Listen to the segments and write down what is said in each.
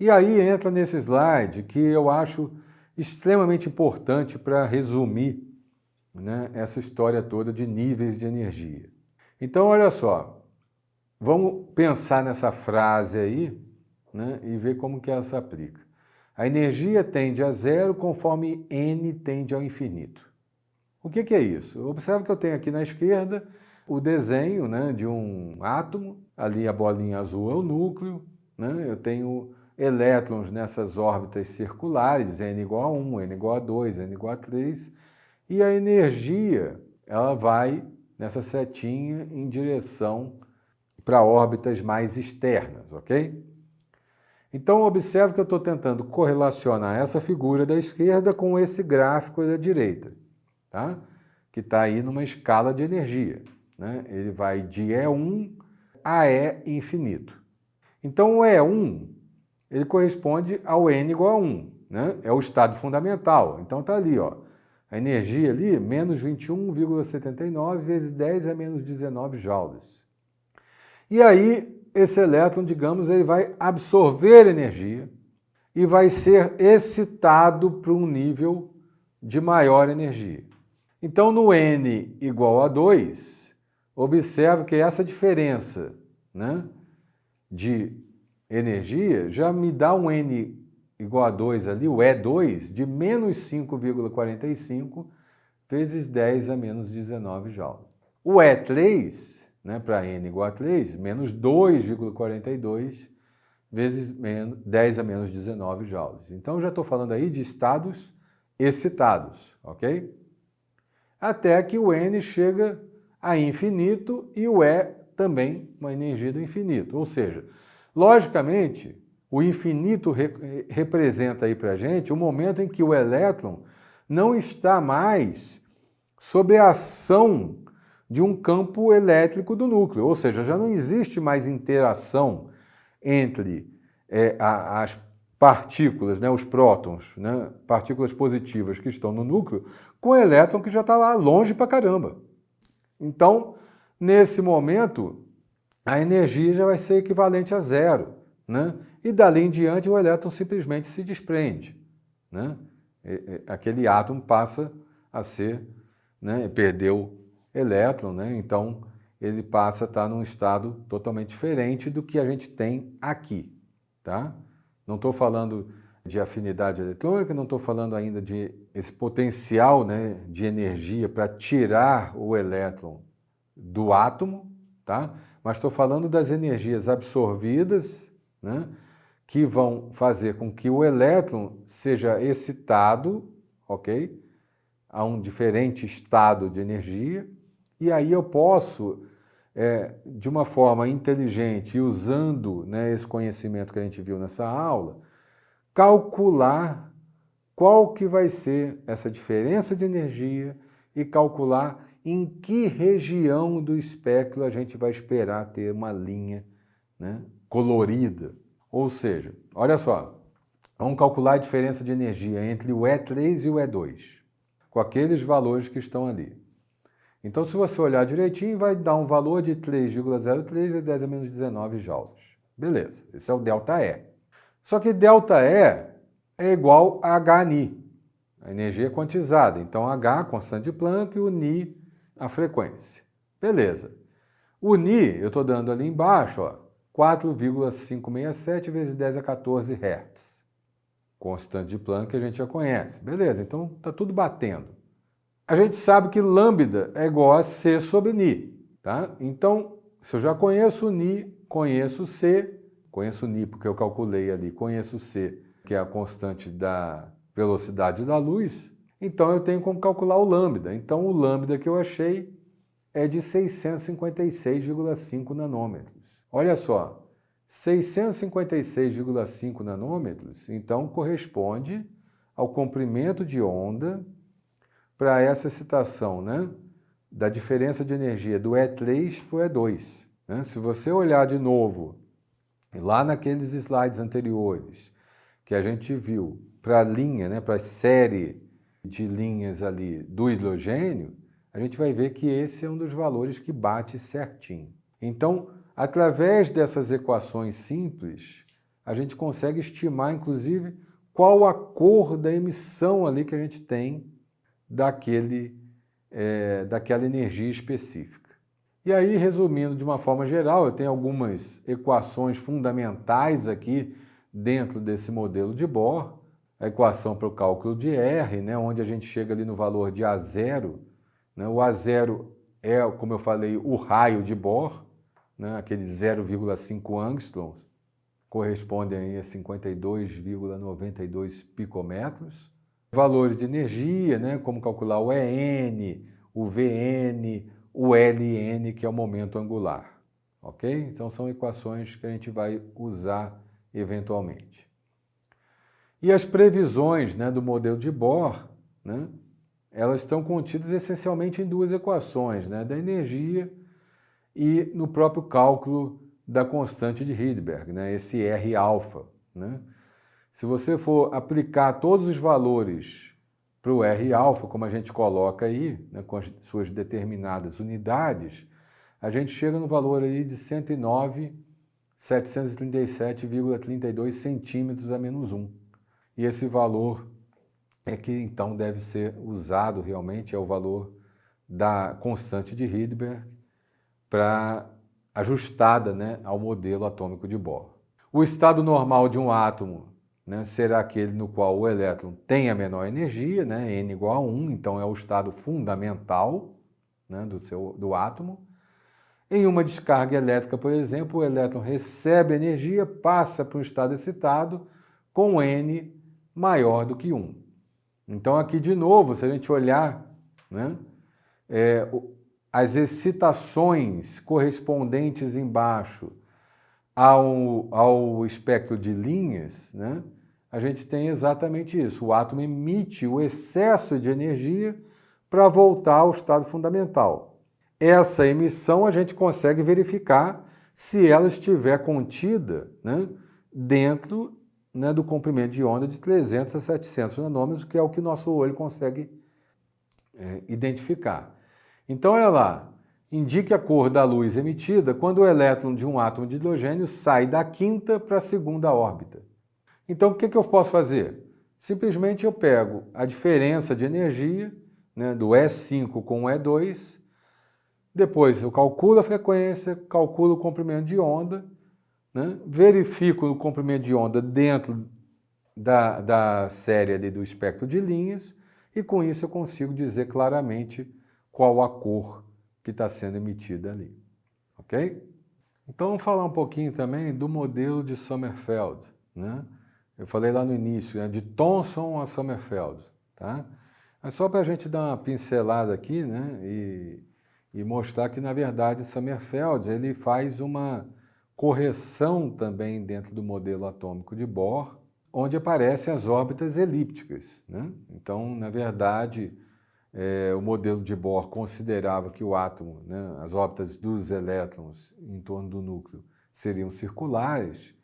E aí entra nesse slide que eu acho extremamente importante para resumir, né, essa história toda de níveis de energia. Então, olha só, vamos pensar nessa frase aí, né, e ver como que ela se aplica. A energia tende a zero conforme n tende ao infinito. O que é isso? Observe que eu tenho aqui na esquerda o desenho, né, de um átomo, ali a bolinha azul é o núcleo, né, eu tenho elétrons nessas órbitas circulares, n igual a 1, n igual a 2, n igual a 3, e a energia ela vai nessa setinha em direção para órbitas mais externas, ok? Então, observe que eu estou tentando correlacionar essa figura da esquerda com esse gráfico da direita, tá? Que está aí numa escala de energia, né? Ele vai de E1 a E infinito. Então, o E1 ele corresponde ao N igual a 1, né? É o estado fundamental. Então, está ali, ó, a energia ali, menos 21,79 vezes 10 a menos 19 joules. E aí, esse elétron, digamos, ele vai absorver energia e vai ser excitado para um nível de maior energia. Então, no N igual a 2, observe que essa diferença, né, de energia já me dá um N igual a 2 ali, o E2, de menos 5,45 vezes 10 a menos 19 joules. O E3, né, para N igual a 3, menos 2,42 vezes 10 a menos 19 joules. Então, já estou falando aí de estados excitados, ok? Até que o N chega a infinito e o E também uma energia do infinito. Ou seja, logicamente, o infinito representa aí para a gente o momento em que o elétron não está mais sob a ação de um campo elétrico do núcleo, ou seja, já não existe mais interação entre as partículas, né, os prótons, né, partículas positivas que estão no núcleo, com o elétron que já está lá longe pra caramba. Então, nesse momento, a energia já vai ser equivalente a zero, né? E dali em diante o elétron simplesmente se desprende, né? Aquele átomo passa a ser, né, perdeu elétron, né? Então ele passa a estar num estado totalmente diferente do que a gente tem aqui, tá? Não estou falando de afinidade eletrônica, não estou falando ainda de esse potencial, né, de energia para tirar o elétron do átomo, tá? Mas estou falando das energias absorvidas, né, que vão fazer com que o elétron seja excitado, ok? A um diferente estado de energia, e aí eu posso, de uma forma inteligente, usando, né, esse conhecimento que a gente viu nessa aula, calcular qual que vai ser essa diferença de energia e calcular em que região do espectro a gente vai esperar ter uma linha, né, colorida. Ou seja, olha só, vamos calcular a diferença de energia entre o E3 e o E2, com aqueles valores que estão ali. Então, se você olhar direitinho, vai dar um valor de 3,03 vezes 10 a menos 19 joules. Beleza, esse é o ΔE. Só que ΔE é igual a HNI, a energia quantizada. Então, H, a constante de Planck, e o Ni, a frequência. Beleza. O Ni, eu estou dando ali embaixo, ó, 4,567 vezes 10 a 14 Hz. Constante de Planck que a gente já conhece. Beleza, então está tudo batendo. A gente sabe que lambda é igual a C sobre Ni, tá? Então, se eu já conheço o Ni, conheço o C, conheço o Ni porque eu calculei ali, conheço o C, que é a constante da velocidade da luz, então eu tenho como calcular o lambda. Então, o lambda que eu achei é de 656,5 nanômetros. Olha só, 656,5 nanômetros, então corresponde ao comprimento de onda para essa excitação, né, da diferença de energia do E3 para o E2. Né? Se você olhar de novo, lá naqueles slides anteriores, que a gente viu para a linha, né, para a série de linhas ali do hidrogênio, a gente vai ver que esse é um dos valores que bate certinho. Então, através dessas equações simples, a gente consegue estimar, inclusive, qual a cor da emissão ali que a gente tem daquela energia específica. E aí, resumindo de uma forma geral, eu tenho algumas equações fundamentais aqui dentro desse modelo de Bohr. A equação para o cálculo de R, né, onde a gente chega ali no valor de A0. Né, o A0 é, como eu falei, o raio de Bohr, né, aquele 0,5 angstroms, corresponde aí a 52,92 picômetros. Valores de energia, né, como calcular o EN, o VN, o LN, que é o momento angular. Ok? Então são equações que a gente vai usar eventualmente. E as previsões, né, do modelo de Bohr, né, elas estão contidas essencialmente em duas equações, né, da energia e no próprio cálculo da constante de Rydberg, né, esse R-alfa. Né? Se você for aplicar todos os valores para o R-alfa, como a gente coloca aí, né, com as suas determinadas unidades, a gente chega no valor aí de 109.737,32 centímetros a menos 1. E esse valor é que então deve ser usado realmente, é o valor da constante de Rydberg ajustada, né, ao modelo atômico de Bohr. O estado normal de um átomo, né, será aquele no qual o elétron tem a menor energia, né, N igual a 1, então é o estado fundamental, né, do átomo. Em uma descarga elétrica, por exemplo, o elétron recebe energia, passa para um estado excitado com N maior do que 1. Então aqui de novo, se a gente olhar, né, as excitações correspondentes embaixo ao espectro de linhas, né, a gente tem exatamente isso. O átomo emite o excesso de energia para voltar ao estado fundamental. Essa emissão a gente consegue verificar se ela estiver contida, né, dentro, né, do comprimento de onda de 300 a 700 nanômetros, que é o que nosso olho consegue identificar. Então, olha lá, indique a cor da luz emitida quando o elétron de um átomo de hidrogênio sai da quinta para a segunda órbita. Então, o que eu posso fazer? Simplesmente eu pego a diferença de energia, né, do E5 com o E2, depois eu calculo a frequência, calculo o comprimento de onda, né, verifico o comprimento de onda dentro da série ali do espectro de linhas e com isso eu consigo dizer claramente qual a cor que está sendo emitida ali. Ok? Então vamos falar um pouquinho também do modelo de Sommerfeld. Né? Eu falei lá no início, né, de Thomson a Sommerfeld. Tá? É só para a gente dar uma pincelada aqui, né, e mostrar que, na verdade, Sommerfeld ele faz uma correção também dentro do modelo atômico de Bohr, onde aparecem as órbitas elípticas. Né? Então, na verdade, o modelo de Bohr considerava que o átomo, né, as órbitas dos elétrons em torno do núcleo seriam circulares,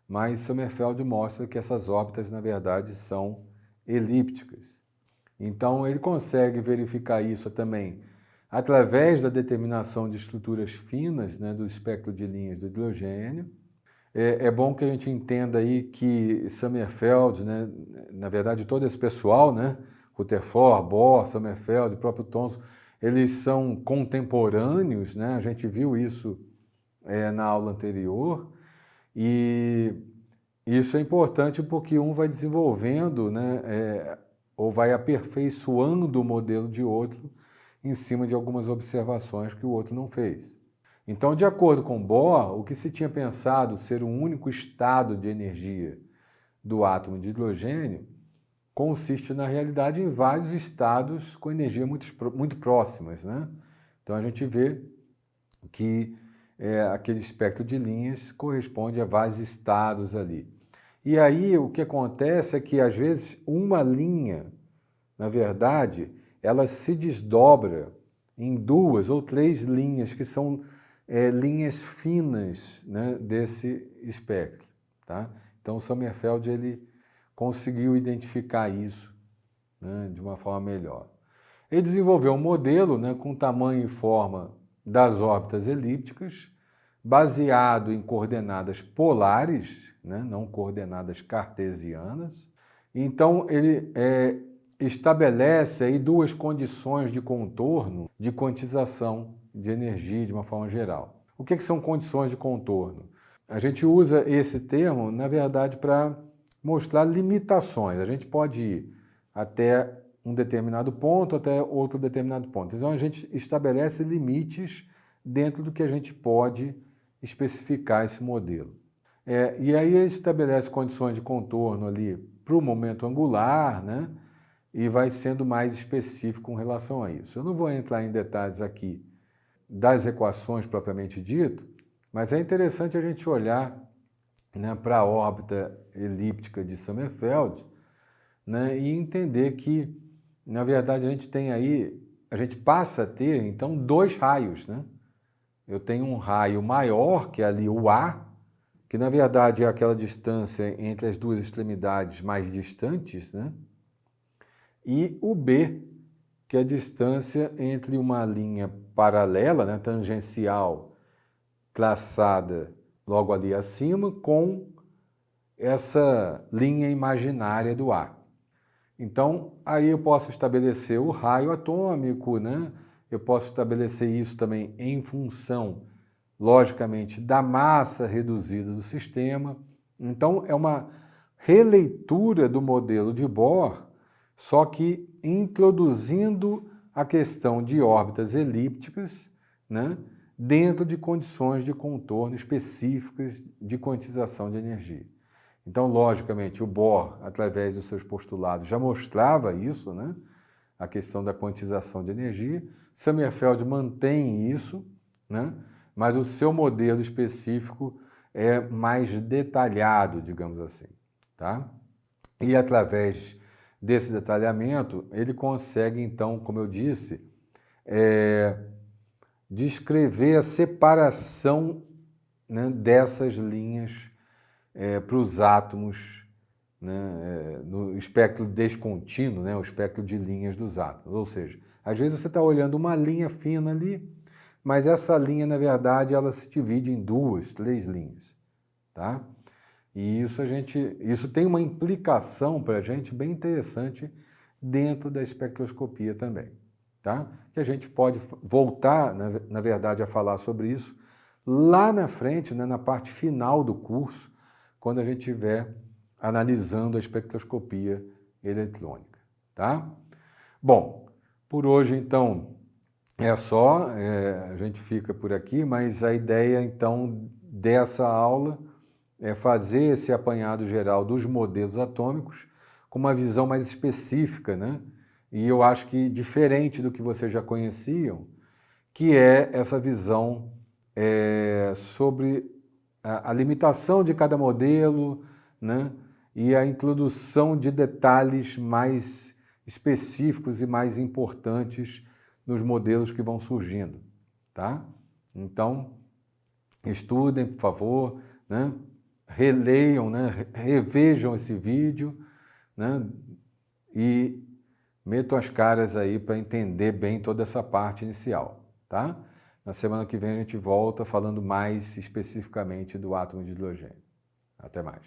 mas Sommerfeld mostra que essas órbitas, na verdade, são elípticas. Então, ele consegue verificar isso também através da determinação de estruturas finas, né, do espectro de linhas do hidrogênio. É bom que a gente entenda aí que Sommerfeld, né, na verdade todo esse pessoal, né, Rutherford, Bohr, Sommerfeld, o próprio Thomson, eles são contemporâneos, né, a gente viu isso na aula anterior, e isso é importante porque um vai desenvolvendo, né, ou vai aperfeiçoando o modelo de outro em cima de algumas observações que o outro não fez. Então, de acordo com Bohr, o que se tinha pensado ser um único estado de energia do átomo de hidrogênio consiste, na realidade, em vários estados com energia muito próximas. Né? Então, a gente vê que aquele espectro de linhas corresponde a vários estados ali. E aí, o que acontece é que, às vezes, uma linha, na verdade, ela se desdobra em 2 ou 3 linhas que são linhas finas, né, desse espectro. Tá? Então, o Sommerfeld ele conseguiu identificar isso, né, de uma forma melhor. Ele desenvolveu um modelo, né, com tamanho e forma das órbitas elípticas, baseado em coordenadas polares, né, não coordenadas cartesianas. Então, ele estabelece aí duas condições de contorno de quantização de energia de uma forma geral. O que são condições de contorno? A gente usa esse termo, na verdade, para mostrar limitações. A gente pode ir até um determinado ponto, até outro determinado ponto. Então, a gente estabelece limites dentro do que a gente pode especificar esse modelo. E aí estabelece condições de contorno ali para o momento angular, né? E vai sendo mais específico com relação a isso. Eu não vou entrar em detalhes aqui das equações propriamente dito, mas é interessante a gente olhar, né, para a órbita elíptica de Sommerfeld, né, e entender que, na verdade, a gente passa a ter, então, dois raios, né? Eu tenho um raio maior, que é ali o A, que na verdade é aquela distância entre as duas extremidades mais distantes, né? E o B, que é a distância entre uma linha paralela, né, tangencial, traçada logo ali acima, com essa linha imaginária do A. Então, aí eu posso estabelecer o raio atômico, né? Eu posso estabelecer isso também em função, logicamente, da massa reduzida do sistema. Então, é uma releitura do modelo de Bohr, só que introduzindo a questão de órbitas elípticas, né, dentro de condições de contorno específicas de quantização de energia. Então, logicamente, o Bohr, através dos seus postulados, já mostrava isso, né, a questão da quantização de energia. Sommerfeld mantém isso, né, mas o seu modelo específico é mais detalhado, digamos assim, tá? E através desse detalhamento, ele consegue, então, como eu disse, descrever a separação, né, dessas linhas para os átomos, né, no espectro descontínuo, né, o espectro de linhas dos átomos. Ou seja, às vezes você está olhando uma linha fina ali, mas essa linha, na verdade, ela se divide em duas, três linhas, tá? E isso tem uma implicação para a gente bem interessante dentro da espectroscopia também, tá? Que a gente pode voltar, na verdade, a falar sobre isso lá na frente, né, na parte final do curso, quando a gente estiver analisando a espectroscopia eletrônica, tá? Bom, por hoje, então, é só, a gente fica por aqui, mas a ideia, então, dessa aula é fazer esse apanhado geral dos modelos atômicos com uma visão mais específica, né? E eu acho que diferente do que vocês já conheciam, que é essa visão sobre a limitação de cada modelo, né? E a introdução de detalhes mais específicos e mais importantes nos modelos que vão surgindo, tá? Então, estudem, por favor, né? Releiam, né? Revejam esse vídeo, né? E metam as caras aí para entender bem toda essa parte inicial, tá? Na semana que vem a gente volta falando mais especificamente do átomo de hidrogênio. Até mais.